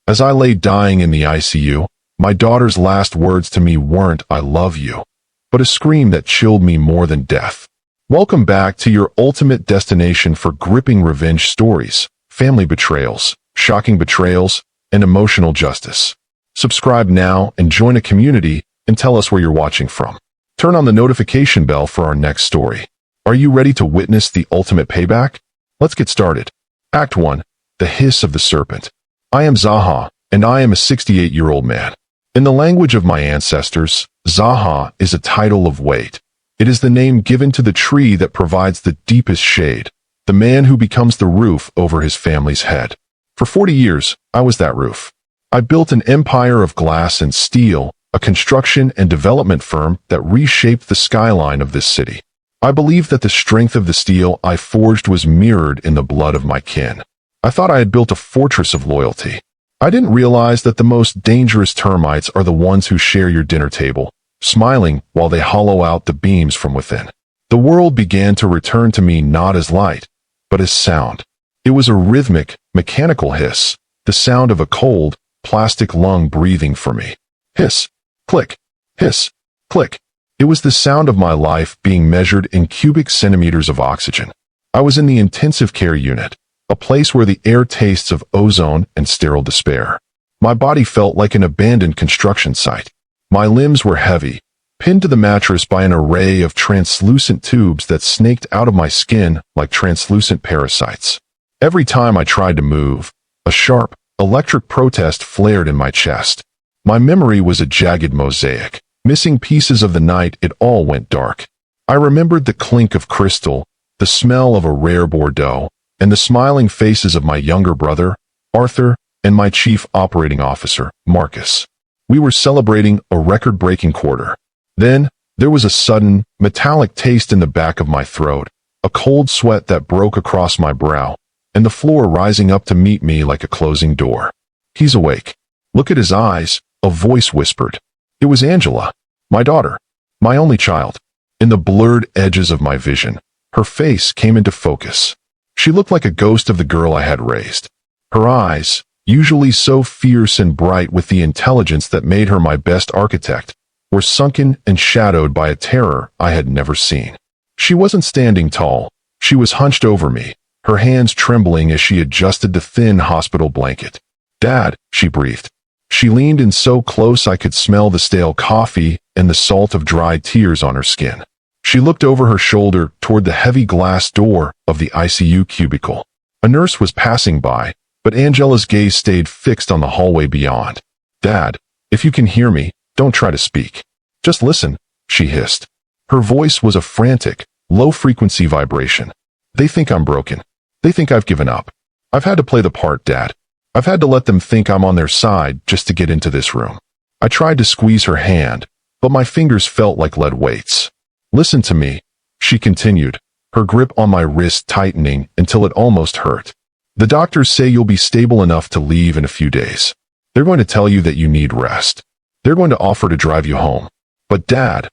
As I lay dying in the ICU, my daughter's last words to me weren't "I love you," but a scream that chilled me more than death. Welcome back to your ultimate destination for gripping revenge stories, family betrayals, shocking betrayals, and emotional justice. Subscribe now and join a community and tell us where you're watching from. Turn on the notification bell for our next story. Are you ready to witness the ultimate payback? Let's get started. Act 1. The Hiss of the Serpent. I am ZAHA, and I am a 68-year-old man. In the language of my ancestors, ZAHA is a title of weight. It is the name given to the tree that provides the deepest shade, the man who becomes the roof over his family's head. For 40 years, I was that roof. I built an empire of glass and steel, a construction and development firm that reshaped the skyline of this city. I believed that the strength of the steel I forged was mirrored in the blood of my kin. I thought I had built a fortress of loyalty. I didn't realize that the most dangerous termites are the ones who share your dinner table, smiling while they hollow out the beams from within. The world began to return to me not as light, but as sound. It was a rhythmic, mechanical hiss, the sound of a cold, plastic lung breathing for me. Hiss, click, hiss, click. It was the sound of my life being measured in cubic centimeters of oxygen. I was in the intensive care unit, a place where the air tastes of ozone and sterile despair. My body felt like an abandoned construction site. My limbs were heavy, pinned to the mattress by an array of translucent tubes that snaked out of my skin like translucent parasites. Every time I tried to move, a sharp, electric protest flared in my chest. My memory was a jagged mosaic. Missing pieces of the night it all went dark. I remembered the clink of crystal, the smell of a rare Bordeaux, and the smiling faces of my younger brother, Arthur, and my chief operating officer, Marcus. We were celebrating a record-breaking quarter. Then, there was a sudden, metallic taste in the back of my throat, a cold sweat that broke across my brow, and the floor rising up to meet me like a closing door. He's awake. Look at his eyes, a voice whispered. It was Angela, my daughter, my only child. In the blurred edges of my vision, her face came into focus. She looked like a ghost of the girl I had raised. Her eyes, usually so fierce and bright with the intelligence that made her my best architect, were sunken and shadowed by a terror I had never seen. She wasn't standing tall. She was hunched over me, her hands trembling as she adjusted the thin hospital blanket. "Dad," she breathed. She leaned in so close I could smell the stale coffee and the salt of dried tears on her skin. She looked over her shoulder toward the heavy glass door of the ICU cubicle. A nurse was passing by, but Angela's gaze stayed fixed on the hallway beyond. "Dad, if you can hear me, don't try to speak. Just listen," she hissed. Her voice was a frantic, low-frequency vibration. "They think I'm broken. They think I've given up. I've had to play the part, Dad. I've had to let them think I'm on their side just to get into this room." I tried to squeeze her hand, but my fingers felt like lead weights. "Listen to me," she continued, her grip on my wrist tightening until it almost hurt. "The doctors say you'll be stable enough to leave in a few days. They're going to tell you that you need rest. They're going to offer to drive you home. But Dad,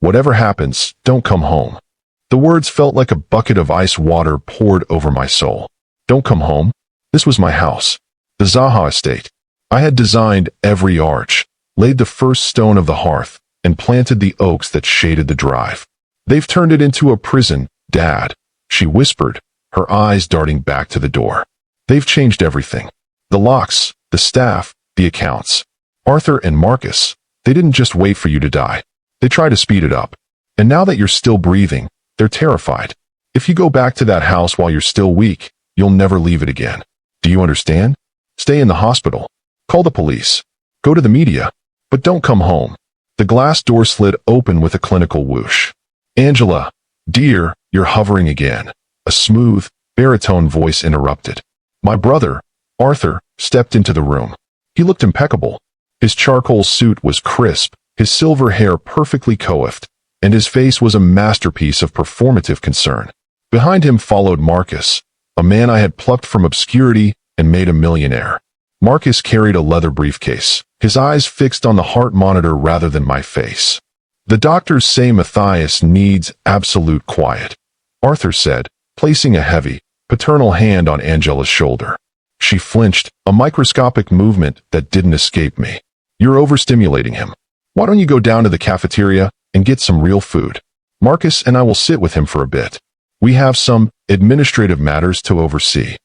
whatever happens, don't come home." The words felt like a bucket of ice water poured over my soul. Don't come home? This was my house. The ZAHA estate. I had designed every arch, laid the first stone of the hearth, and planted the oaks that shaded the drive. "They've turned it into a prison, Dad," she whispered, her eyes darting back to the door. "They've changed everything. The locks, the staff, the accounts. Arthur and Marcus, they didn't just wait for you to die. They tried to speed it up. And now that you're still breathing, they're terrified. If you go back to that house while you're still weak, you'll never leave it again. Do you understand? Stay in the hospital. Call the police. Go to the media. But don't come home." The glass door slid open with a clinical whoosh. "Angela, dear, you're hovering again," a smooth, baritone voice interrupted. My brother, Arthur, stepped into the room. He looked impeccable. His charcoal suit was crisp, his silver hair perfectly coiffed, and his face was a masterpiece of performative concern. Behind him followed Marcus, a man I had plucked from obscurity and made a millionaire. Marcus carried a leather briefcase, his eyes fixed on the heart monitor rather than my face. "The doctors say Matthias needs absolute quiet," Arthur said, placing a heavy, paternal hand on Angela's shoulder. She flinched, a microscopic movement that didn't escape me. You're overstimulating him. Why don't you go down to the cafeteria and get some real food? Marcus and I will sit with him for a bit. We have some administrative matters to oversee.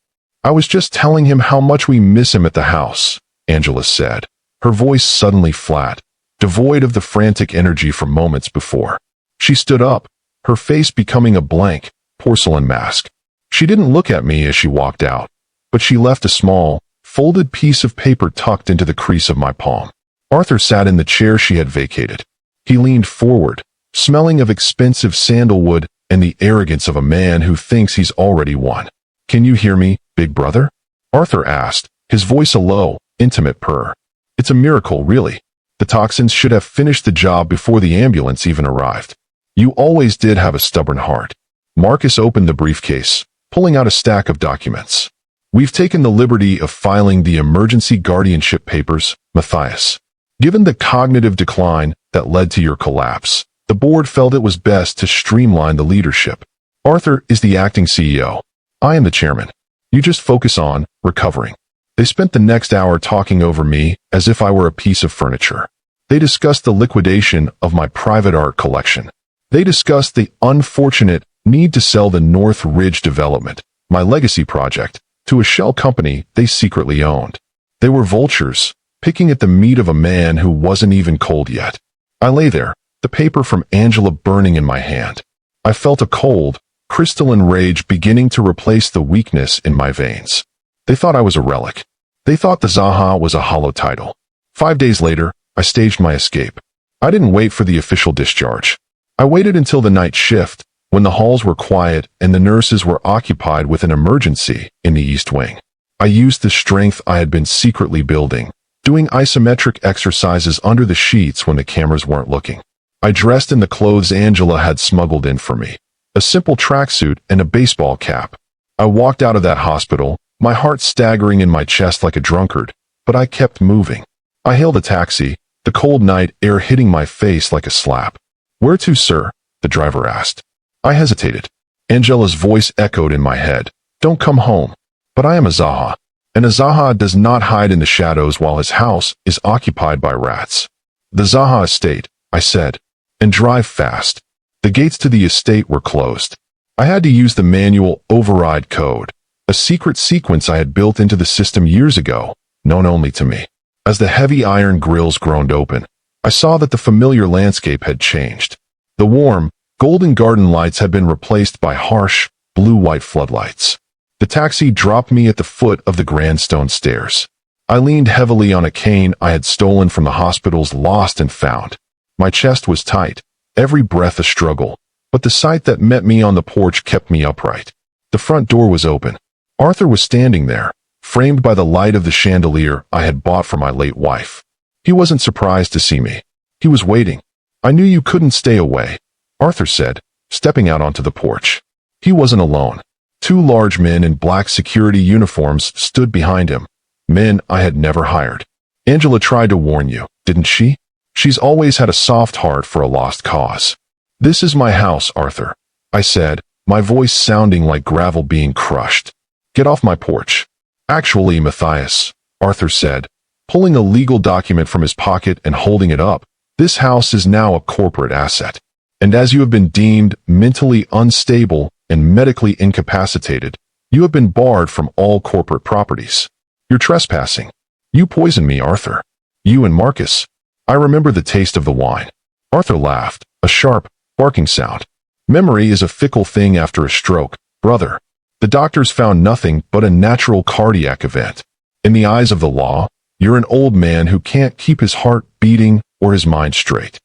I was just telling him how much we miss him at the house, Angela said, her voice suddenly flat, devoid of the frantic energy from moments before. She stood up, her face becoming a blank, porcelain mask. She didn't look at me as she walked out, but she left a small, folded piece of paper tucked into the crease of my palm. Arthur sat in the chair she had vacated. He leaned forward, smelling of expensive sandalwood and the arrogance of a man who thinks he's already won. Can you hear me, big brother? Arthur asked, his voice a low, intimate purr. It's a miracle, really. The toxins should have finished the job before the ambulance even arrived. You always did have a stubborn heart. Marcus opened the briefcase, pulling out a stack of documents. We've taken the liberty of filing the emergency guardianship papers, Matthias. Given the cognitive decline that led to your collapse, the board felt it was best to streamline the leadership. Arthur is the acting CEO. I am the chairman. You just focus on recovering. They spent the next hour talking over me as if I were a piece of furniture. They discussed the liquidation of my private art collection. They discussed the unfortunate need to sell the North Ridge development, my legacy project, to a shell company they secretly owned. They were vultures, picking at the meat of a man who wasn't even cold yet. I lay there, the paper from Angela burning in my hand. I felt a cold, crystalline rage beginning to replace the weakness in my veins. They thought I was a relic. They thought the ZAHA was a hollow title. 5 days later, I staged my escape. I didn't wait for the official discharge. I waited until the night shift, when the halls were quiet and the nurses were occupied with an emergency in the East Wing. I used the strength I had been secretly building, doing isometric exercises under the sheets when the cameras weren't looking. I dressed in the clothes Angela had smuggled in for me, a simple tracksuit and a baseball cap. I walked out of that hospital, my heart staggering in my chest like a drunkard, but I kept moving. I hailed a taxi, the cold night air hitting my face like a slap. Where to, sir? The driver asked. I hesitated. Angela's voice echoed in my head. Don't come home. But I am a ZAHA, and a ZAHA does not hide in the shadows while his house is occupied by rats. The ZAHA estate, I said, and drive fast. The gates to the estate were closed. I had to use the manual override code, a secret sequence I had built into the system years ago, known only to me. As the heavy iron grills groaned open, I saw that the familiar landscape had changed. The warm, golden garden lights had been replaced by harsh, blue-white floodlights. The taxi dropped me at the foot of the grandstone stairs. I leaned heavily on a cane I had stolen from the hospital's lost and found. My chest was tight, every breath a struggle, but the sight that met me on the porch kept me upright. The front door was open. Arthur was standing there, framed by the light of the chandelier I had bought for my late wife. He wasn't surprised to see me. He was waiting. I knew you couldn't stay away, Arthur said, stepping out onto the porch. He wasn't alone. 2 large men in black security uniforms stood behind him, men I had never hired. Angela tried to warn you, didn't she? She's always had a soft heart for a lost cause. This is my house, Arthur, I said, my voice sounding like gravel being crushed. Get off my porch. Actually, Matthias, Arthur said, pulling a legal document from his pocket and holding it up, this house is now a corporate asset. And as you have been deemed mentally unstable and medically incapacitated, you have been barred from all corporate properties. You're trespassing. You poisoned me, Arthur. You and Marcus. I remember the taste of the wine. Arthur laughed, a sharp, barking sound. Memory is a fickle thing after a stroke, brother. The doctors found nothing but a natural cardiac event. In the eyes of the law, you're an old man who can't keep his heart beating or his mind straight.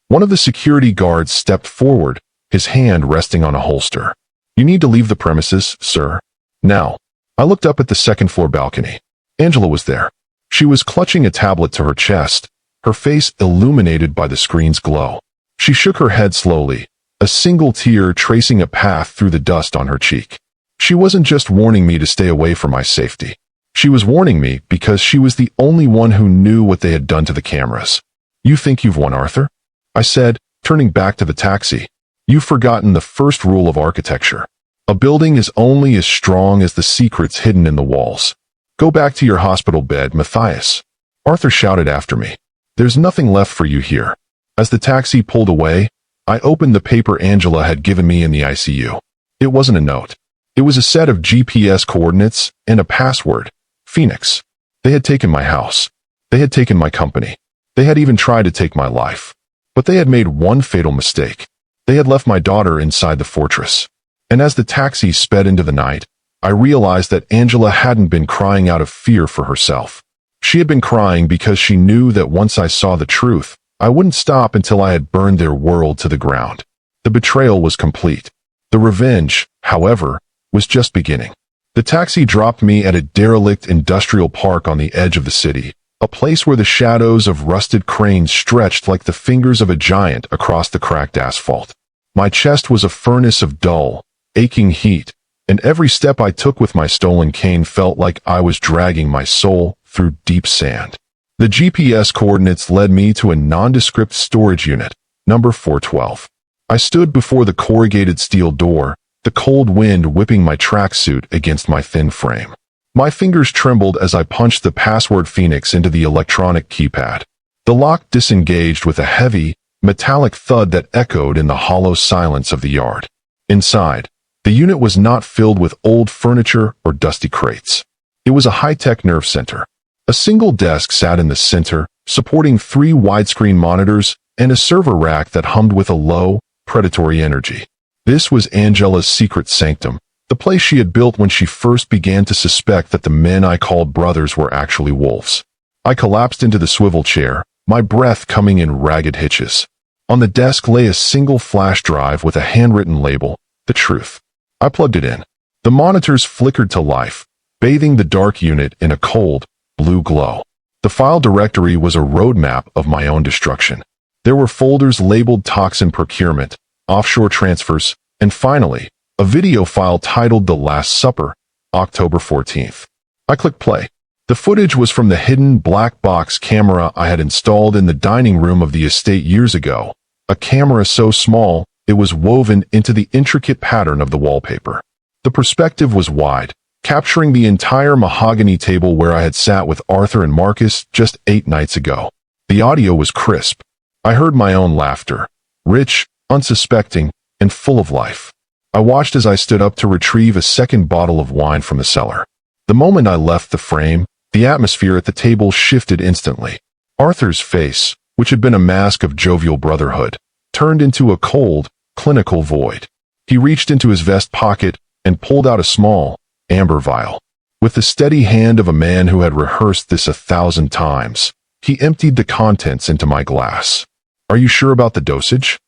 One of the security guards stepped forward, his hand resting on a holster. You need to leave the premises, sir. Now. I looked up at the second-floor balcony. Angela was there. She was clutching a tablet to her chest, her face illuminated by the screen's glow. She shook her head slowly, a single tear tracing a path through the dust on her cheek. She wasn't just warning me to stay away for my safety. She was warning me because she was the only one who knew what they had done to the cameras. You think you've won, Arthur? I said, turning back to the taxi. You've forgotten the first rule of architecture. A building is only as strong as the secrets hidden in the walls. Go back to your hospital bed, Matthias. Arthur shouted after me. There's nothing left for you here. As the taxi pulled away, I opened the paper Angela had given me in the ICU. It wasn't a note. It was a set of GPS coordinates and a password, Phoenix. They had taken my house. They had taken my company. They had even tried to take my life. But they had made one fatal mistake. They had left my daughter inside the fortress. And as the taxi sped into the night, I realized that Angela hadn't been crying out of fear for herself. She had been crying because she knew that once I saw the truth, I wouldn't stop until I had burned their world to the ground. The betrayal was complete. The revenge, however, was just beginning. The taxi dropped me at a derelict industrial park on the edge of the city, a place where the shadows of rusted cranes stretched like the fingers of a giant across the cracked asphalt. My chest was a furnace of dull, aching heat, and every step I took with my stolen cane felt like I was dragging my soul through deep sand. The GPS coordinates led me to a nondescript storage unit, number 412. I stood before the corrugated steel door, the cold wind whipping my tracksuit against my thin frame. My fingers trembled as I punched the password Phoenix into the electronic keypad. The lock disengaged with a heavy, metallic thud that echoed in the hollow silence of the yard. Inside, the unit was not filled with old furniture or dusty crates. It was a high-tech nerve center. A single desk sat in the center, supporting 3 widescreen monitors and a server rack that hummed with a low, predatory energy. This was Angela's secret sanctum, the place she had built when she first began to suspect that the men I called brothers were actually wolves. I collapsed into the swivel chair, my breath coming in ragged hitches. On the desk lay a single flash drive with a handwritten label, The Truth. I plugged it in. The monitors flickered to life, bathing the dark unit in a cold, blue glow. The file directory was a roadmap of my own destruction. There were folders labeled toxin procurement, offshore transfers, and finally, a video file titled The Last Supper, October 14th. I clicked play. The footage was from the hidden black box camera I had installed in the dining room of the estate years ago, a camera so small it was woven into the intricate pattern of the wallpaper. The perspective was wide, capturing the entire mahogany table where I had sat with Arthur and Marcus just 8 nights ago. The audio was crisp. I heard my own laughter, rich, unsuspecting, and full of life. I watched as I stood up to retrieve a second bottle of wine from the cellar. The moment I left the frame, the atmosphere at the table shifted instantly. Arthur's face, which had been a mask of jovial brotherhood, turned into a cold, clinical void. He reached into his vest pocket and pulled out a small, amber vial. With the steady hand of a man who had rehearsed this 1,000 times, he emptied the contents into my glass. "Are you sure about the dosage?"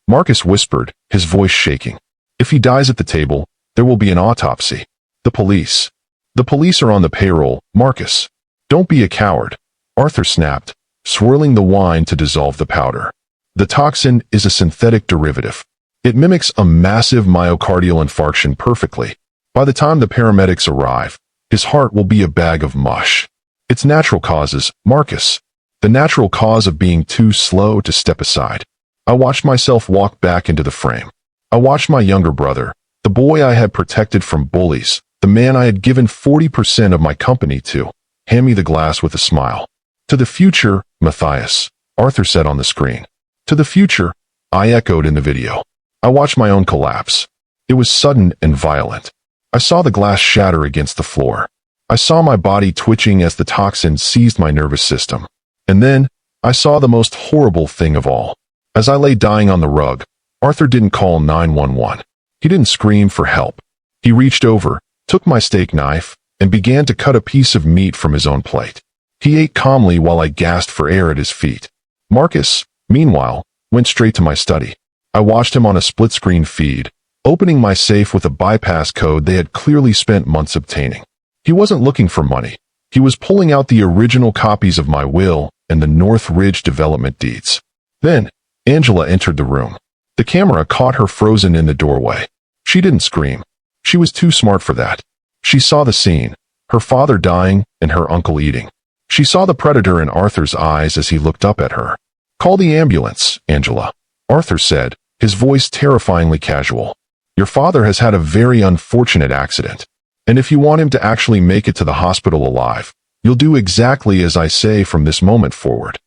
Marcus whispered, his voice shaking. "If he dies at the table, there will be an autopsy. The police. The police are on the payroll, Marcus. Don't be a coward." Arthur snapped, swirling the wine to dissolve the powder. "The toxin is a synthetic derivative. It mimics a massive myocardial infarction perfectly. By the time the paramedics arrive, his heart will be a bag of mush. It's natural causes, Marcus. The natural cause of being too slow to step aside." I watched myself walk back into the frame. I watched my younger brother, the boy I had protected from bullies, the man I had given 40% of my company to, hand me the glass with a smile. "To the future, Matthias," Arthur said on the screen. "To the future," I echoed in the video. I watched my own collapse. It was sudden and violent. I saw the glass shatter against the floor. I saw my body twitching as the toxin seized my nervous system. And then, I saw the most horrible thing of all. As I lay dying on the rug, Arthur didn't call 911. He didn't scream for help. He reached over, took my steak knife, and began to cut a piece of meat from his own plate. He ate calmly while I gasped for air at his feet. Marcus, meanwhile, went straight to my study. I watched him on a split-screen feed, opening my safe with a bypass code they had clearly spent months obtaining. He wasn't looking for money. He was pulling out the original copies of my will and the North Ridge development deeds. Then, Angela entered the room. The camera caught her frozen in the doorway. She didn't scream. She was too smart for that. She saw the scene, her father dying and her uncle eating. She saw the predator in Arthur's eyes as he looked up at her. "Call the ambulance, Angela," Arthur said, his voice terrifyingly casual. "Your father has had a very unfortunate accident." And if you want him to actually make it to the hospital alive, you'll do exactly as I say from this moment forward.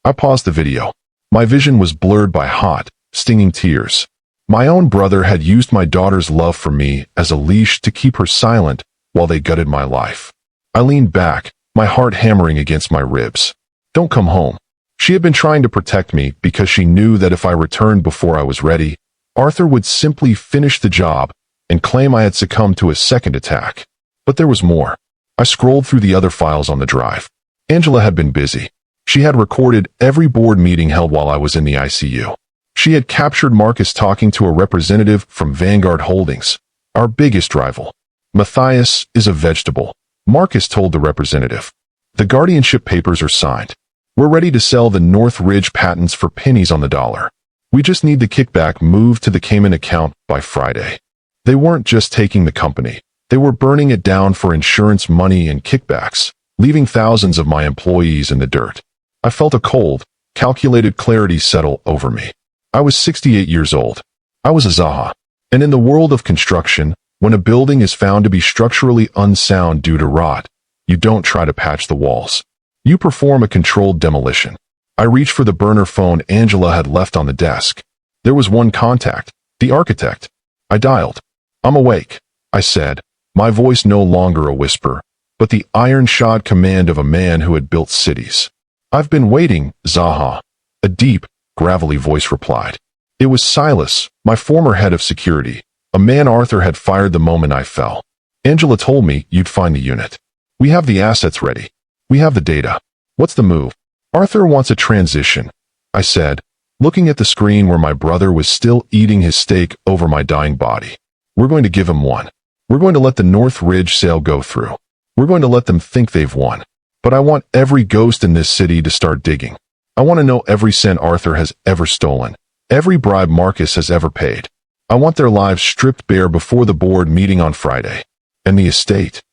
I paused the video. My vision was blurred by hot, stinging tears. My own brother had used my daughter's love for me as a leash to keep her silent while they gutted my life. I leaned back, my heart hammering against my ribs. Don't come home. She had been trying to protect me because she knew that if I returned before I was ready, Arthur would simply finish the job and claim I had succumbed to a second attack. But there was more. I scrolled through the other files on the drive. Angela had been busy. She had recorded every board meeting held while I was in the ICU. She had captured Marcus talking to a representative from Vanguard Holdings, our biggest rival. Matthias is a vegetable, Marcus told the representative. The guardianship papers are signed. We're ready to sell the North Ridge patents for pennies on the dollar. We just need the kickback moved to the Cayman account by Friday. They weren't just taking the company. They were burning it down for insurance money and kickbacks, leaving thousands of my employees in the dirt. I felt a cold, calculated clarity settle over me. I was 68 years old. I was a ZAHA. And in the world of construction, when a building is found to be structurally unsound due to rot, you don't try to patch the walls. You perform a controlled demolition. I reached for the burner phone Angela had left on the desk. There was one contact, the architect. I dialed. I'm awake, I said, my voice no longer a whisper, but the iron-shod command of a man who had built cities. I've been waiting, ZAHA. A deep, gravelly voice replied. It was Silas, my former head of security, a man Arthur had fired the moment I fell. Angela told me you'd find the unit. We have the assets ready. We have the data. What's the move? Arthur wants a transition, I said, looking at the screen where my brother was still eating his steak over my dying body. We're going to give him one. We're going to let the North Ridge sale go through. We're going to let them think they've won. But I want every ghost in this city to start digging. I want to know every cent Arthur has ever stolen, every bribe Marcus has ever paid. I want their lives stripped bare before the board meeting on Friday. And the estate?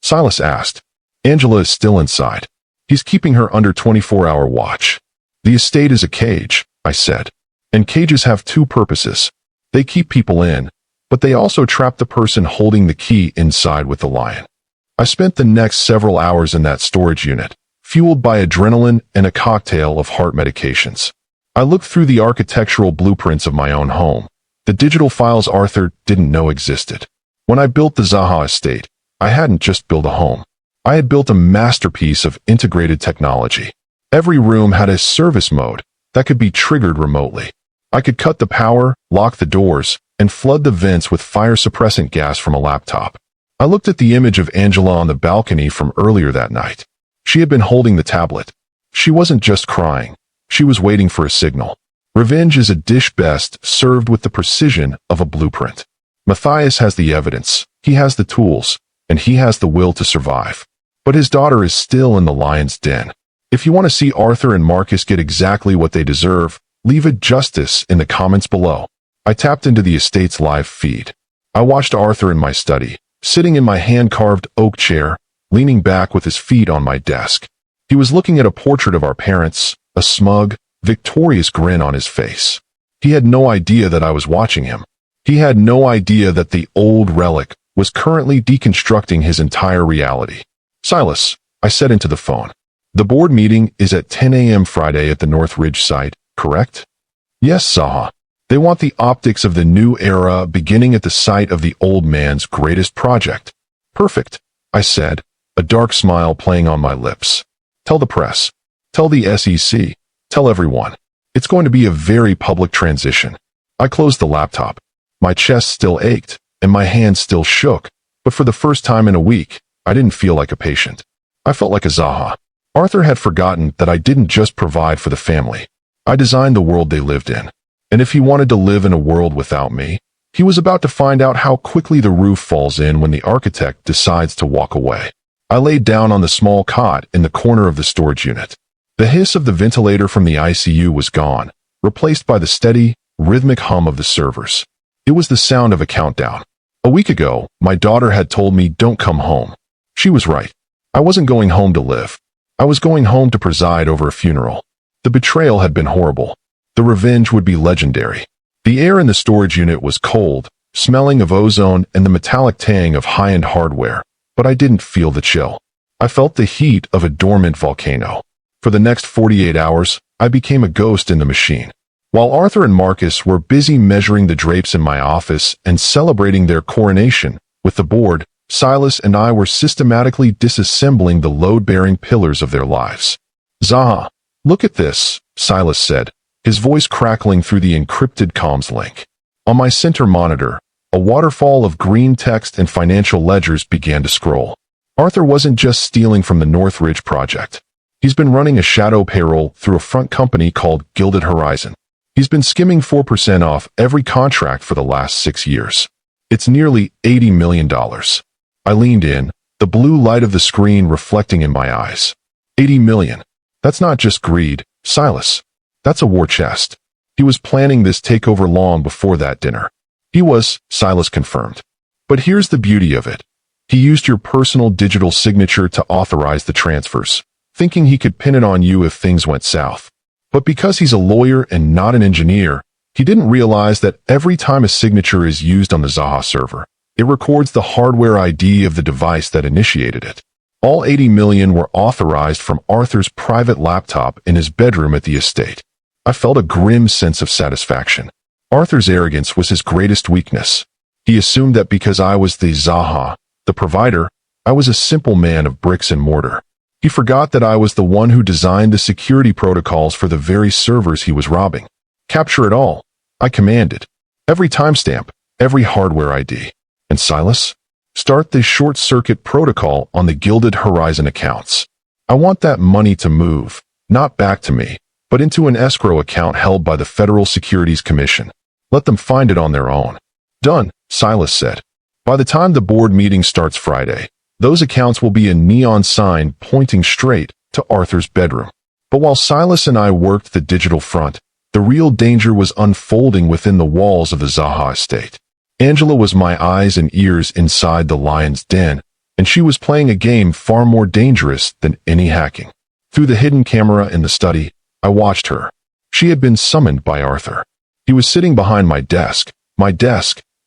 Silas asked. Angela is still inside. He's keeping her under 24-hour watch. The estate is a cage, I said. And cages have two purposes. They keep people in, but they also trap the person holding the key inside with the lion. I spent the next several hours in that storage unit, fueled by adrenaline and a cocktail of heart medications. I looked through the architectural blueprints of my own home, the digital files Arthur didn't know existed. When I built the ZAHA estate, I hadn't just built a home. I had built a masterpiece of integrated technology. Every room had a service mode that could be triggered remotely. I could cut the power, lock the doors, and flood the vents with fire-suppressant gas from a laptop. I looked at the image of Angela on the balcony from earlier that night. She had been holding the tablet. She wasn't just crying. She was waiting for a signal. Revenge is a dish best served with the precision of a blueprint. Matthias has the evidence, he has the tools, and he has the will to survive. But his daughter is still in the lion's den. If you want to see Arthur and Marcus get exactly what they deserve, leave a justice in the comments below. I tapped into the estate's live feed. I watched Arthur in my study, sitting in my hand-carved oak chair, leaning back with his feet on my desk. He was looking at a portrait of our parents, a smug, victorious grin on his face. He had no idea that I was watching him. He had no idea that the old relic was currently deconstructing his entire reality. Silas, I said into the phone. The board meeting is at 10 a.m. Friday at the North Ridge site, correct? Yes, ZAHA. They want the optics of the new era beginning at the site of the old man's greatest project. Perfect, I said, a dark smile playing on my lips. Tell the press. Tell the SEC. Tell everyone. It's going to be a very public transition. I closed the laptop. My chest still ached, and my hands still shook, but for the first time in a week, I didn't feel like a patient. I felt like a ZAHA. Arthur had forgotten that I didn't just provide for the family. I designed the world they lived in. And if he wanted to live in a world without me, he was about to find out how quickly the roof falls in when the architect decides to walk away. I laid down on the small cot in the corner of the storage unit. The hiss of the ventilator from the ICU was gone, replaced by the steady, rhythmic hum of the servers. It was the sound of a countdown. A week ago, my daughter had told me don't come home. She was right. I wasn't going home to live. I was going home to preside over a funeral. The betrayal had been horrible. The revenge would be legendary. The air in the storage unit was cold, smelling of ozone and the metallic tang of high-end hardware, but I didn't feel the chill. I felt the heat of a dormant volcano. For the next 48 hours, I became a ghost in the machine. While Arthur and Marcus were busy measuring the drapes in my office and celebrating their coronation with the board, Silas and I were systematically disassembling the load-bearing pillars of their lives. "ZAHA, look at this," Silas said, his voice crackling through the encrypted comms link. On my center monitor, a waterfall of green text and financial ledgers began to scroll. Arthur wasn't just stealing from the Northridge project. He's been running a shadow payroll through a front company called Gilded Horizon. He's been skimming 4% off every contract for the last 6 years. It's nearly $80 million. I leaned in, the blue light of the screen reflecting in my eyes. 80 million. That's not just greed, Silas. That's a war chest. He was planning this takeover long before that dinner. He was, Silas confirmed. But here's the beauty of it. He used your personal digital signature to authorize the transfers, thinking he could pin it on you if things went south. But because he's a lawyer and not an engineer, he didn't realize that every time a signature is used on the ZAHA server, it records the hardware ID of the device that initiated it. All 80 million were authorized from Arthur's private laptop in his bedroom at the estate. I felt a grim sense of satisfaction. Arthur's arrogance was his greatest weakness. He assumed that because I was the ZAHA, the provider, I was a simple man of bricks and mortar. He forgot that I was the one who designed the security protocols for the very servers he was robbing. Capture it all, I commanded. Every timestamp, every hardware ID. And Silas? Start the short-circuit protocol on the Gilded Horizon accounts. I want that money to move, not back to me, but into an escrow account held by the Federal Securities Commission. Let them find it on their own. Done, Silas said. By the time the board meeting starts Friday, those accounts will be a neon sign pointing straight to Arthur's bedroom. But while Silas and I worked the digital front, the real danger was unfolding within the walls of the ZAHA estate. Angela was my eyes and ears inside the lion's den, and she was playing a game far more dangerous than any hacking. Through the hidden camera in the study, I watched her. She had been summoned by Arthur. He was sitting behind my desk,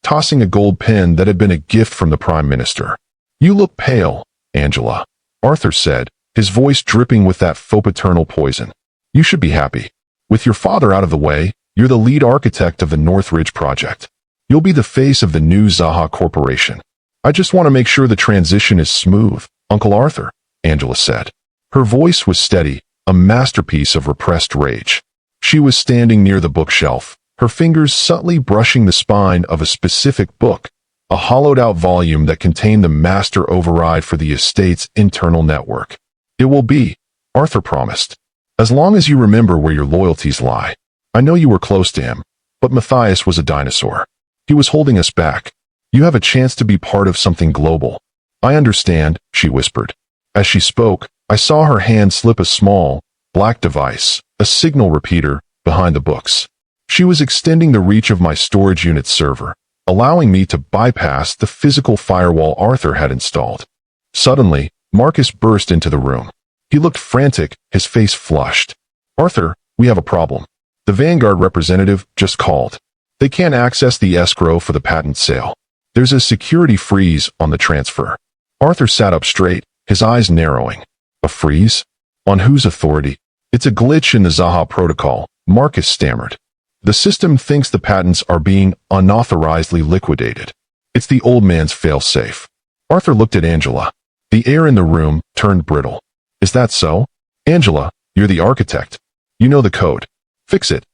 tossing a gold pen that had been a gift from the Prime Minister. "You look pale, Angela," Arthur said, his voice dripping with that faux paternal poison. "You should be happy. With your father out of the way, you're the lead architect of the Northridge project. You'll be the face of the new ZAHA Corporation. I just want to make sure the transition is smooth, Uncle Arthur," Angela said. Her voice was steady, a masterpiece of repressed rage. She was standing near the bookshelf, her fingers subtly brushing the spine of a specific book, a hollowed-out volume that contained the master override for the estate's internal network. "It will be," Arthur promised. "As long as you remember where your loyalties lie. I know you were close to him, but Matthias was a dinosaur. He was holding us back. You have a chance to be part of something global." "I understand," she whispered. As she spoke, I saw her hand slip a small, black device, a signal repeater, behind the books. She was extending the reach of my storage unit server, allowing me to bypass the physical firewall Arthur had installed. Suddenly, Marcus burst into the room. He looked frantic, his face flushed. "Arthur, we have a problem. The Vanguard representative just called. They can't access the escrow for the patent sale. There's a security freeze on the transfer." Arthur sat up straight, his eyes narrowing. "A freeze? On whose authority?" "It's a glitch in the ZAHA protocol," Marcus stammered. "The system thinks the patents are being unauthorizedly liquidated. It's the old man's fail-safe." Arthur looked at Angela. The air in the room turned brittle. "Is that so? Angela, you're the architect. You know the code. Fix it."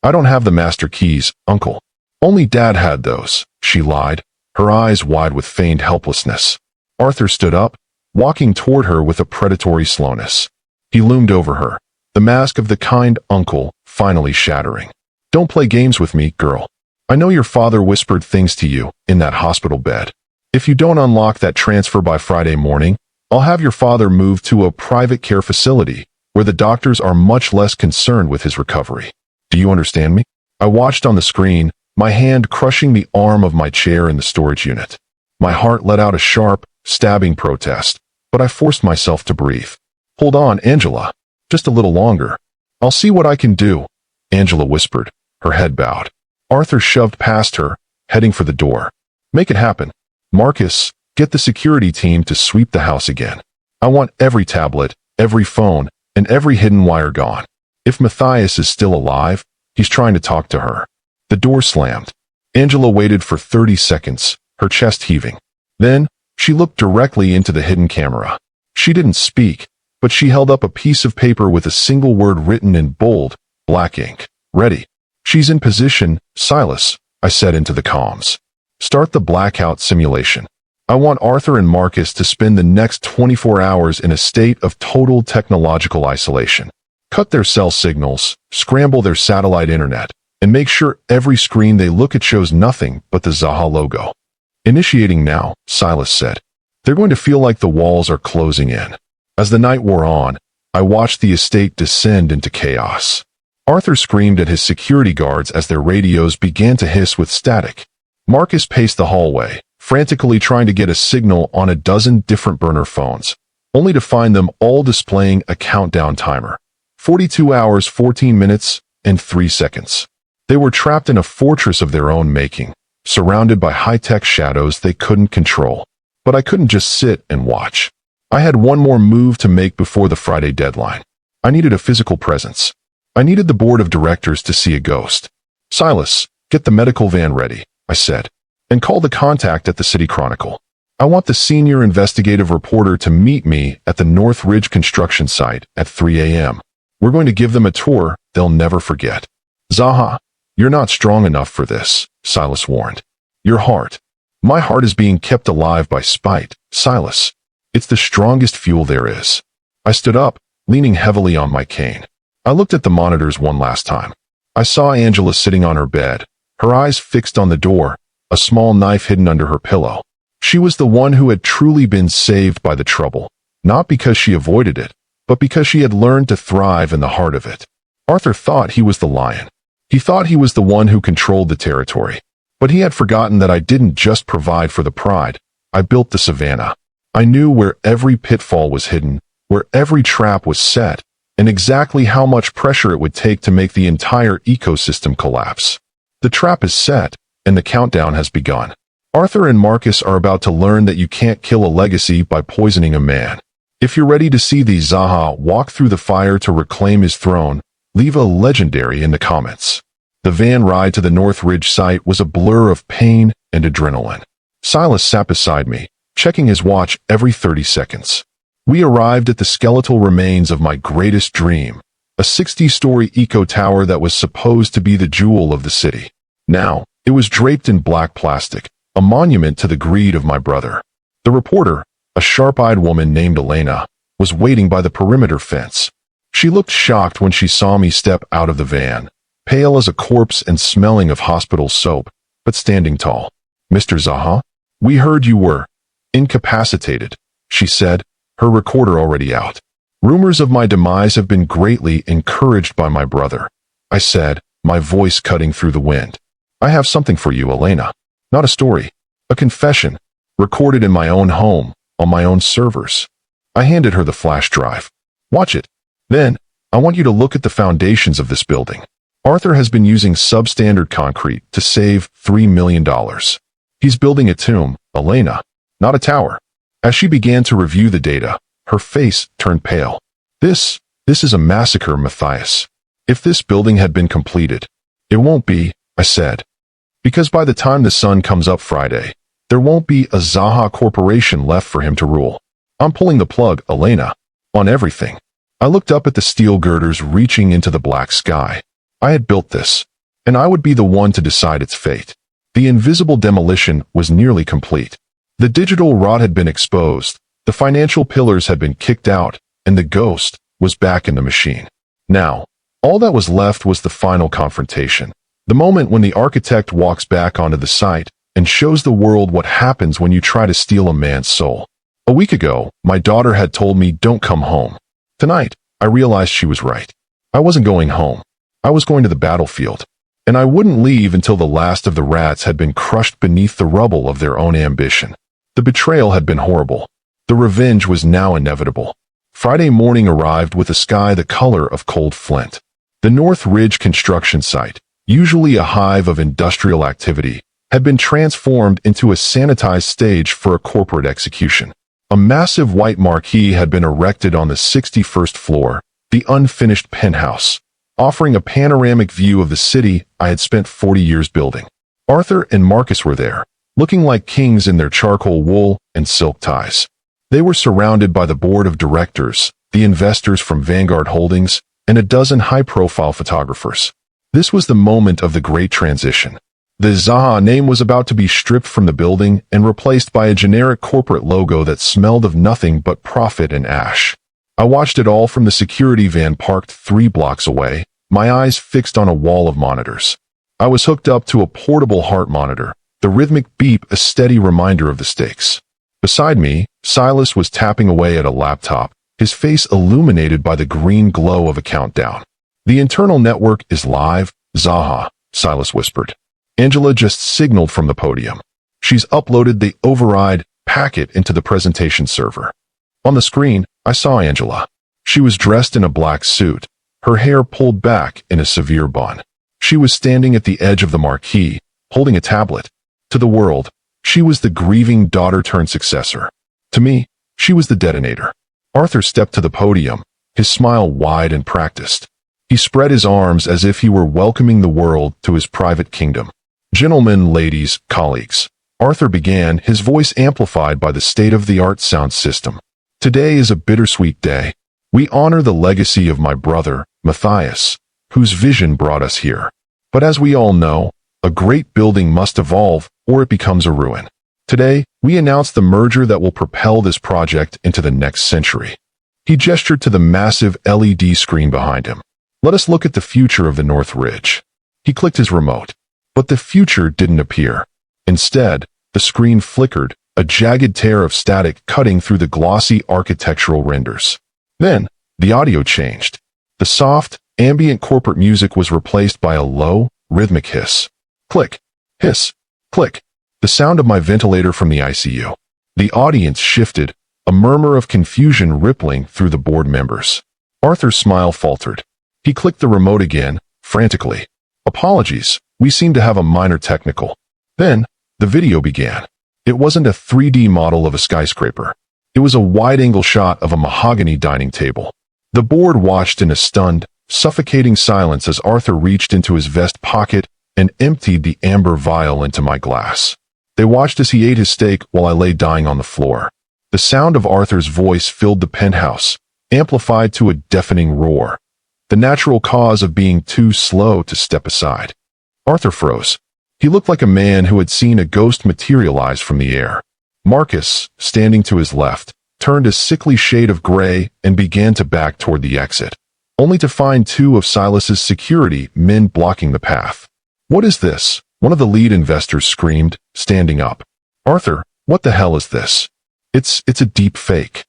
I don't have the master keys, Uncle. Only Dad had those," she lied, her eyes wide with feigned helplessness. Arthur stood up, walking toward her with a predatory slowness. He loomed over her, the mask of the kind uncle finally shattering. "Don't play games with me, girl. I know your father whispered things to you in that hospital bed. If you don't unlock that transfer by Friday morning, I'll have your father moved to a private care facility where the doctors are much less concerned with his recovery. Do you understand me?" I watched on the screen, my hand crushing the arm of my chair in the storage unit. My heart let out a sharp, stabbing protest, but I forced myself to breathe. "Hold on, Angela. Just a little longer. I'll see what I can do," Angela whispered, her head bowed. Arthur shoved past her, heading for the door. Make it happen. Marcus, get the security team to sweep the house again. I want every tablet, every phone, and every hidden wire gone. If Matthias is still alive, he's trying to talk to her. The door slammed. Angela waited for 30 seconds, her chest heaving. Then, she looked directly into the hidden camera. She didn't speak, but she held up a piece of paper with a single word written in bold, black ink. Ready. She's in position, Silas, I said into the comms. Start the blackout simulation. I want Arthur and Marcus to spend the next 24 hours in a state of total technological isolation. Cut their cell signals, scramble their satellite internet, and make sure every screen they look at shows nothing but the ZAHA logo. Initiating now, Silas said. They're going to feel like the walls are closing in. As the night wore on, I watched the estate descend into chaos. Arthur screamed at his security guards as their radios began to hiss with static. Marcus paced the hallway, frantically trying to get a signal on a dozen different burner phones, only to find them all displaying a countdown timer. 42 hours, 14 minutes, and 3 seconds. They were trapped in a fortress of their own making, surrounded by high-tech shadows they couldn't control. But I couldn't just sit and watch. I had one more move to make before the Friday deadline. I needed a physical presence. I needed the board of directors to see a ghost. Silas, get the medical van ready, I said, and call the contact at the City Chronicle. I want the senior investigative reporter to meet me at the North Ridge construction site at 3 a.m. We're going to give them a tour they'll never forget. ZAHA, you're not strong enough for this, Silas warned. Your heart. My heart is being kept alive by spite, Silas. It's the strongest fuel there is. I stood up, leaning heavily on my cane. I looked at the monitors one last time. I saw Angela sitting on her bed, her eyes fixed on the door, a small knife hidden under her pillow. She was the one who had truly been saved by the trouble, not because she avoided it, but because she had learned to thrive in the heart of it. Arthur thought he was the lion. He thought he was the one who controlled the territory. But he had forgotten that I didn't just provide for the pride. I built the savannah. I knew where every pitfall was hidden, where every trap was set, and exactly how much pressure it would take to make the entire ecosystem collapse. The trap is set, and the countdown has begun. Arthur and Marcus are about to learn that you can't kill a legacy by poisoning a man. If you're ready to see the ZAHA walk through the fire to reclaim his throne, leave a legendary in the comments. The van ride to the North Ridge site was a blur of pain and adrenaline. Silas sat beside me, checking his watch every 30 seconds. We arrived at the skeletal remains of my greatest dream, a 60-story eco-tower that was supposed to be the jewel of the city. Now, it was draped in black plastic, a monument to the greed of my brother. The reporter, a sharp-eyed woman named Elena, was waiting by the perimeter fence. She looked shocked when she saw me step out of the van, pale as a corpse and smelling of hospital soap, but standing tall. Mr. ZAHA, we heard you were incapacitated, she said, her recorder already out. Rumors of my demise have been greatly encouraged by my brother, I said, my voice cutting through the wind. I have something for you, Elena. Not a story, a confession, recorded in my own home, on my own servers. I handed her the flash drive. Watch it. Then, I want you to look at the foundations of this building. Arthur has been using substandard concrete to save $3 million. He's building a tomb, Elena, not a tower. As she began to review the data, her face turned pale. This is a massacre, Matthias. If this building had been completed, it won't be, I said. Because by the time the sun comes up Friday, there won't be a ZAHA corporation left for him to rule. I'm pulling the plug, Elena, on everything. I looked up at the steel girders reaching into the black sky. I had built this, and I would be the one to decide its fate. The invisible demolition was nearly complete. The digital rot had been exposed, the financial pillars had been kicked out, and the ghost was back in the machine. Now, all that was left was the final confrontation. The moment when the architect walks back onto the site and shows the world what happens when you try to steal a man's soul. A week ago, my daughter had told me, "Don't come home." Tonight, I realized she was right. I wasn't going home. I was going to the battlefield. And I wouldn't leave until the last of the rats had been crushed beneath the rubble of their own ambition. The betrayal had been horrible. The revenge was now inevitable. Friday morning arrived with a sky the color of cold flint. The North Ridge construction site, usually a hive of industrial activity, had been transformed into a sanitized stage for a corporate execution. A massive white marquee had been erected on the 61st floor, the unfinished penthouse, offering a panoramic view of the city I had spent 40 years building. Arthur and Marcus were there, looking like kings in their charcoal wool and silk ties. They were surrounded by the board of directors, the investors from Vanguard Holdings, and a dozen high-profile photographers. This was the moment of the great transition. The ZAHA name was about to be stripped from the building and replaced by a generic corporate logo that smelled of nothing but profit and ash. I watched it all from the security van parked 3 blocks away, my eyes fixed on a wall of monitors. I was hooked up to a portable heart monitor, the rhythmic beep a steady reminder of the stakes. Beside me, Silas was tapping away at a laptop, his face illuminated by the green glow of a countdown. "The internal network is live, ZAHA," Silas whispered. Angela just signaled from the podium. "She's uploaded the override packet into the presentation server." On the screen, I saw Angela. She was dressed in a black suit, her hair pulled back in a severe bun. She was standing at the edge of the marquee, holding a tablet. To the world, she was the grieving daughter-turned-successor. To me, she was the detonator. Arthur stepped to the podium, his smile wide and practiced. He spread his arms as if he were welcoming the world to his private kingdom. "Gentlemen, ladies, colleagues," Arthur began, his voice amplified by the state-of-the-art sound system. "Today is a bittersweet day. We honor the legacy of my brother, Matthias, whose vision brought us here. But as we all know, a great building must evolve or it becomes a ruin. Today, we announce the merger that will propel this project into the next century." He gestured to the massive LED screen behind him. "Let us look at the future of the North Ridge." He clicked his remote. But the future didn't appear. Instead, the screen flickered, a jagged tear of static cutting through the glossy architectural renders. Then, the audio changed. The soft, ambient corporate music was replaced by a low, rhythmic hiss. Click, hiss, click. The sound of my ventilator from the ICU. The audience shifted, a murmur of confusion rippling through the board members. Arthur's smile faltered. He clicked the remote again, frantically. "Apologies, we seem to have a minor technical." Then, the video began. It wasn't a 3D model of a skyscraper. It was a wide-angle shot of a mahogany dining table. The board watched in a stunned, suffocating silence as Arthur reached into his vest pocket and emptied the amber vial into my glass. They watched as he ate his steak while I lay dying on the floor. The sound of Arthur's voice filled the penthouse, amplified to a deafening roar. The natural cause of being too slow to step aside. Arthur froze. He looked like a man who had seen a ghost materialize from the air. Marcus, standing to his left, turned a sickly shade of gray and began to back toward the exit, only to find 2 of Silas's security men blocking the path. "What is this?" one of the lead investors screamed, standing up. "Arthur, what the hell is this?" It's a deep fake,"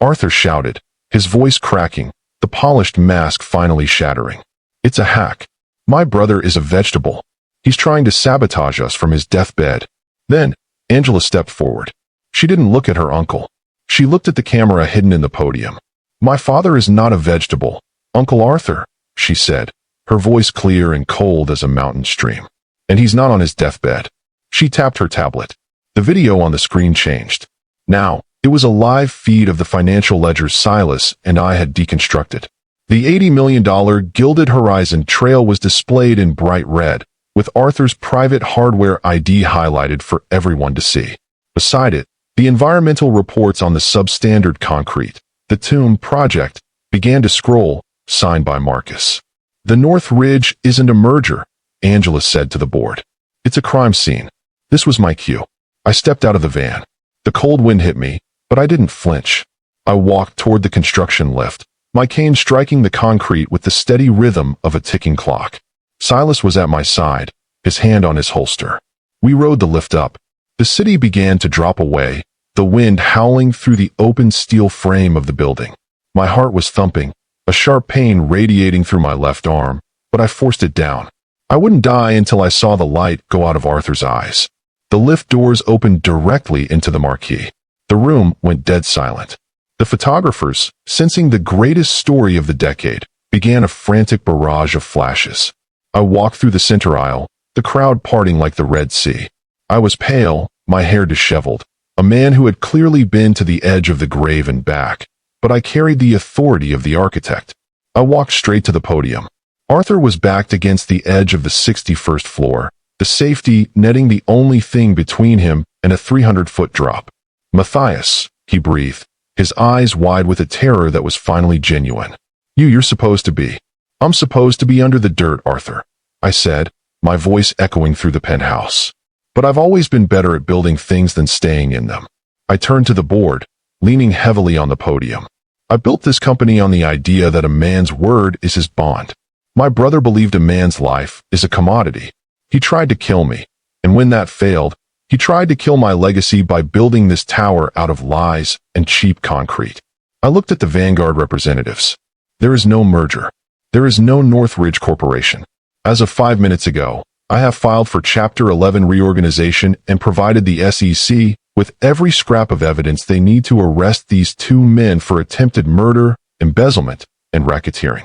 Arthur shouted, his voice cracking, the polished mask finally shattering. "It's a hack. My brother is a vegetable. He's trying to sabotage us from his deathbed." Then, Angela stepped forward. She didn't look at her uncle. She looked at the camera hidden in the podium. "My father is not a vegetable, Uncle Arthur," she said, her voice clear and cold as a mountain stream. "And he's not on his deathbed." She tapped her tablet. The video on the screen changed. Now, it was a live feed of the financial ledgers Silas and I had deconstructed. The $80 million Gilded Horizon trail was displayed in bright red, with Arthur's private hardware ID highlighted for everyone to see. Beside it, the environmental reports on the substandard concrete, the Tomb project, began to scroll, signed by Marcus. "The North Ridge isn't a merger," Angela said to the board. "It's a crime scene." This was my cue. I stepped out of the van. The cold wind hit me, but I didn't flinch. I walked toward the construction lift, my cane striking the concrete with the steady rhythm of a ticking clock. Silas was at my side, his hand on his holster. We rode the lift up. The city began to drop away, the wind howling through the open steel frame of the building. My heart was thumping, a sharp pain radiating through my left arm, but I forced it down. I wouldn't die until I saw the light go out of Arthur's eyes. The lift doors opened directly into the marquee. The room went dead silent. The photographers, sensing the greatest story of the decade, began a frantic barrage of flashes. I walked through the center aisle, the crowd parting like the Red Sea. I was pale, my hair disheveled, a man who had clearly been to the edge of the grave and back, but I carried the authority of the architect. I walked straight to the podium. Arthur was backed against the edge of the 61st floor, the safety netting the only thing between him and a 300-foot drop. "Matthias," he breathed, his eyes wide with a terror that was finally genuine. You're supposed to be. "I'm supposed to be under the dirt, Arthur," I said, my voice echoing through the penthouse. "But I've always been better at building things than staying in them." I turned to the board, leaning heavily on the podium. "I built this company on the idea that a man's word is his bond. My brother believed a man's life is a commodity. He tried to kill me, and when that failed, he tried to kill my legacy by building this tower out of lies and cheap concrete." I looked at the Vanguard representatives. There is no merger. There is no Northridge Corporation. As of 5 minutes ago, I have filed for Chapter 11 reorganization and provided the SEC with every scrap of evidence they need to arrest these two men for attempted murder, embezzlement, and racketeering.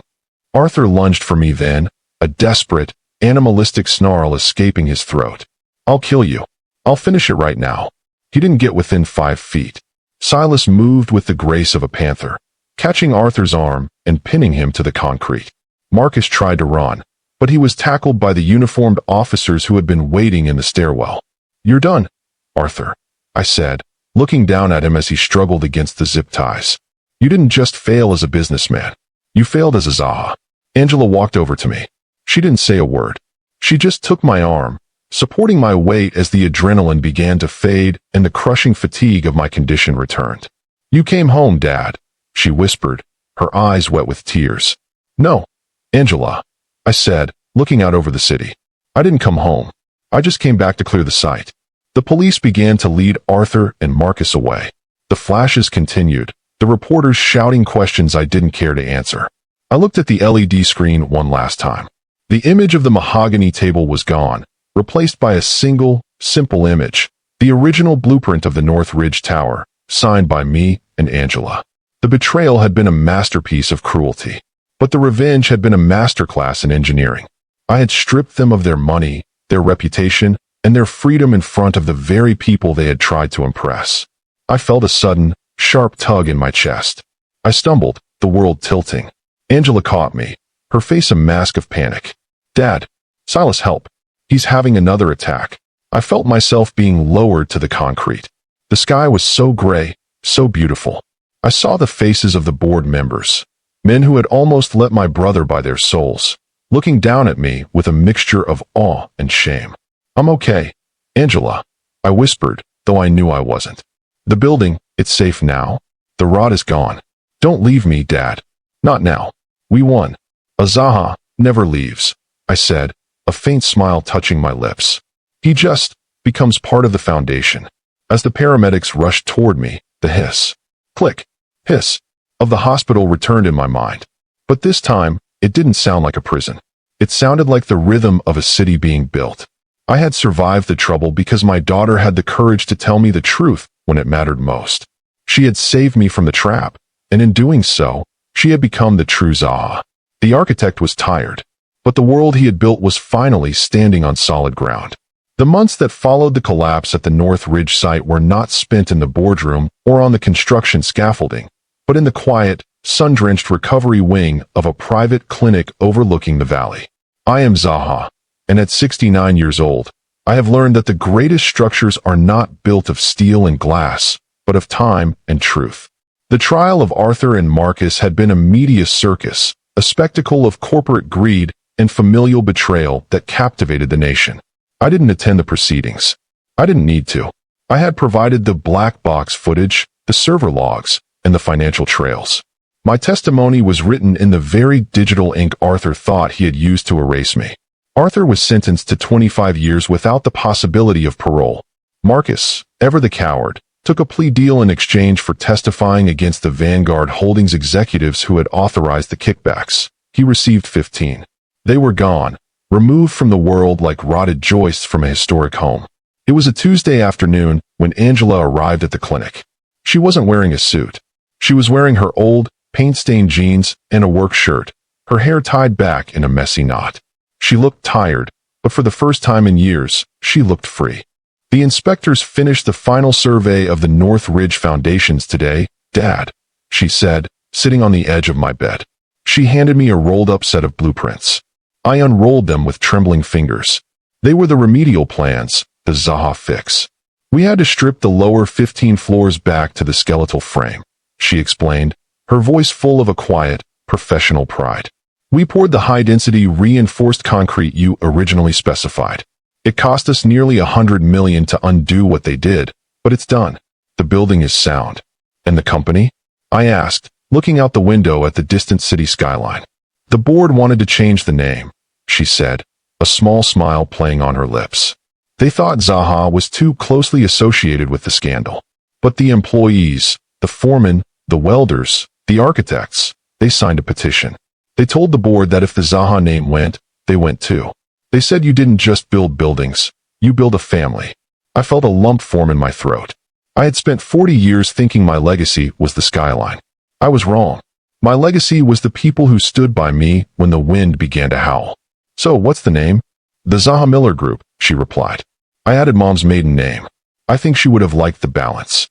Arthur lunged for me then, a desperate, animalistic snarl escaping his throat. "I'll kill you. I'll finish it right now." He didn't get within 5 feet. Silas moved with the grace of a panther, catching Arthur's arm and pinning him to the concrete. Marcus tried to run, but he was tackled by the uniformed officers who had been waiting in the stairwell. "You're done, Arthur," I said, looking down at him as he struggled against the zip ties. "You didn't just fail as a businessman. You failed as a ZAHA." Angela walked over to me. She didn't say a word. She just took my arm, supporting my weight as the adrenaline began to fade and the crushing fatigue of my condition returned. "You came home, Dad," she whispered, her eyes wet with tears. "No, Angela," I said, looking out over the city. "I didn't come home. I just came back to clear the site." The police began to lead Arthur and Marcus away. The flashes continued, the reporters shouting questions I didn't care to answer. I looked at the LED screen one last time. The image of the mahogany table was gone, replaced by a single, simple image, the original blueprint of the Northridge Tower, signed by me and Angela. The betrayal had been a masterpiece of cruelty, but the revenge had been a masterclass in engineering. I had stripped them of their money, their reputation, and their freedom in front of the very people they had tried to impress. I felt a sudden, sharp tug in my chest. I stumbled, the world tilting. Angela caught me, her face a mask of panic. "Dad, Silas, help. He's having another attack." I felt myself being lowered to the concrete. The sky was so gray, so beautiful. I saw the faces of the board members, men who had almost let my brother by their souls, looking down at me with a mixture of awe and shame. "I'm okay, Angela," I whispered, though I knew I wasn't. "The building, it's safe now. The rod is gone. Don't leave me, Dad. Not now. We won. A ZAHA never leaves," I said, a faint smile touching my lips. "He just becomes part of the foundation." As the paramedics rushed toward me, the hiss, click, hiss of the hospital returned in my mind. But this time, it didn't sound like a prison. It sounded like the rhythm of a city being built. I had survived the trouble because my daughter had the courage to tell me the truth when it mattered most. She had saved me from the trap, and in doing so, she had become the true ZAHA. The architect was tired, but the world he had built was finally standing on solid ground. The months that followed the collapse at the Northridge site were not spent in the boardroom or on the construction scaffolding, but in the quiet, sun-drenched recovery wing of a private clinic overlooking the valley. I am ZAHA, and at 69 years old, I have learned that the greatest structures are not built of steel and glass, but of time and truth. The trial of Arthur and Marcus had been a media circus, a spectacle of corporate greed and familial betrayal that captivated the nation. I didn't attend the proceedings. I didn't need to. I had provided the black box footage, the server logs, and the financial trails. My testimony was written in the very digital ink Arthur thought he had used to erase me. Arthur was sentenced to 25 years without the possibility of parole. Marcus, ever the coward, took a plea deal in exchange for testifying against the Vanguard Holdings executives who had authorized the kickbacks. He received 15. They were gone, removed from the world like rotted joists from a historic home. It was a Tuesday afternoon when Angela arrived at the clinic. She wasn't wearing a suit. She was wearing her old, paint-stained jeans and a work shirt, her hair tied back in a messy knot. She looked tired, but for the first time in years, she looked free. The inspectors finished the final survey of the North Ridge foundations today, Dad, she said, sitting on the edge of my bed. She handed me a rolled-up set of blueprints. I unrolled them with trembling fingers. They were the remedial plans, the ZAHA fix. We had to strip the lower 15 floors back to the skeletal frame, she explained, her voice full of a quiet, professional pride. We poured the high-density reinforced concrete you originally specified. It cost us nearly $100 million to undo what they did, but it's done. The building is sound. And the company? I asked, looking out the window at the distant city skyline. The board wanted to change the name, she said, a small smile playing on her lips. They thought ZAHA was too closely associated with the scandal. But the employees, the foremen, the welders, the architects, they signed a petition. They told the board that if the ZAHA name went, they went too. They said you didn't just build buildings, you build a family. I felt a lump form in my throat. I had spent 40 years thinking my legacy was the skyline. I was wrong. My legacy was the people who stood by me when the wind began to howl. So what's the name? The ZAHA Miller Group, she replied. I added Mom's maiden name. I think she would have liked the balance.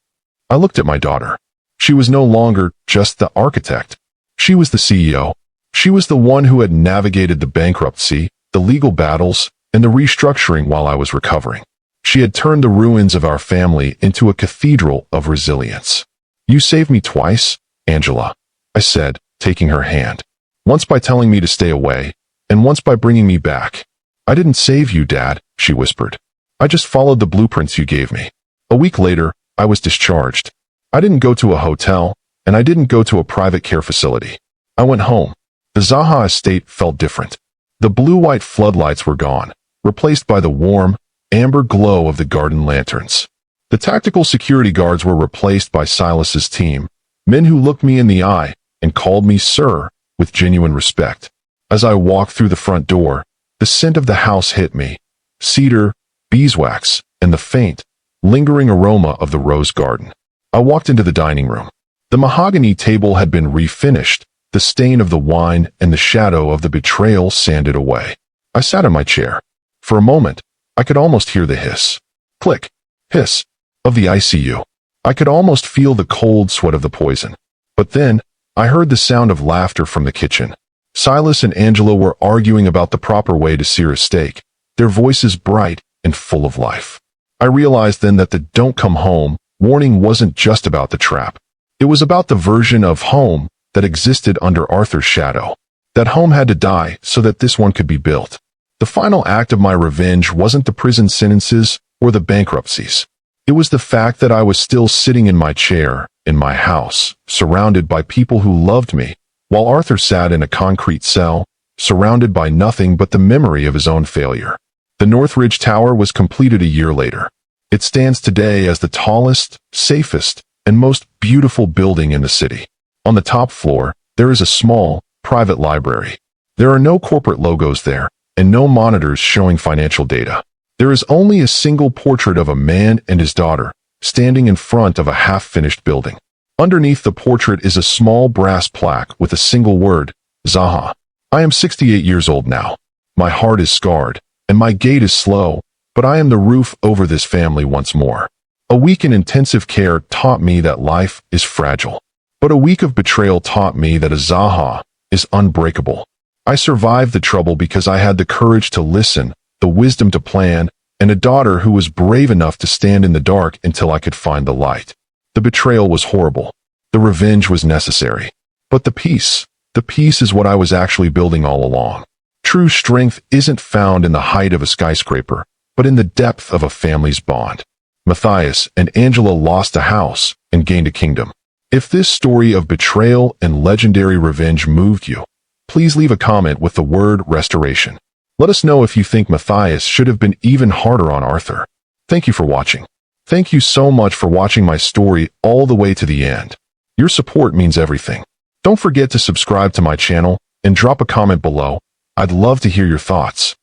I looked at my daughter. She was no longer just the architect. She was the CEO. She was the one who had navigated the bankruptcy, the legal battles, and the restructuring while I was recovering. She had turned the ruins of our family into a cathedral of resilience. You saved me twice, Angela, I said, taking her hand. Once by telling me to stay away, and once by bringing me back. I didn't save you, Dad, she whispered. I just followed the blueprints you gave me. A week later, I was discharged. I didn't go to a hotel, and I didn't go to a private care facility. I went home. The ZAHA estate felt different. The blue-white floodlights were gone, replaced by the warm, amber glow of the garden lanterns. The tactical security guards were replaced by Silas's team, men who looked me in the eye and called me sir with genuine respect. As I walked through the front door, the scent of the house hit me, cedar, beeswax, and the faint, lingering aroma of the rose garden. I walked into the dining room. The mahogany table had been refinished, the stain of the wine and the shadow of the betrayal sanded away. I sat in my chair. For a moment, I could almost hear the hiss, click, hiss, of the ICU. I could almost feel the cold sweat of the poison. But then, I heard the sound of laughter from the kitchen. Silas and Angela were arguing about the proper way to sear a steak, their voices bright and full of life. I realized then that the "don't come home" warning wasn't just about the trap. It was about the version of home that existed under Arthur's shadow. That home had to die so that this one could be built. The final act of my revenge wasn't the prison sentences or the bankruptcies. It was the fact that I was still sitting in my chair, in my house, surrounded by people who loved me, while Arthur sat in a concrete cell, surrounded by nothing but the memory of his own failure. The Northridge Tower was completed a year later. It stands today as the tallest, safest, and most beautiful building in the city. On the top floor, there is a small, private library. There are no corporate logos there, and no monitors showing financial data. There is only a single portrait of a man and his daughter, standing in front of a half-finished building. Underneath the portrait is a small brass plaque with a single word, ZAHA. I am 68 years old now. My heart is scarred, and my gait is slow, but I am the roof over this family once more. A week in intensive care taught me that life is fragile. But a week of betrayal taught me that a ZAHA is unbreakable. I survived the trouble because I had the courage to listen, the wisdom to plan, and a daughter who was brave enough to stand in the dark until I could find the light. The betrayal was horrible. The revenge was necessary. But the peace is what I was actually building all along. True strength isn't found in the height of a skyscraper, but in the depth of a family's bond. Matthias and Angela lost a house and gained a kingdom. If this story of betrayal and legendary revenge moved you, please leave a comment with the word restoration. Let us know if you think Matthias should have been even harder on Arthur. Thank you for watching. Thank you so much for watching my story all the way to the end. Your support means everything. Don't forget to subscribe to my channel and drop a comment below. I'd love to hear your thoughts.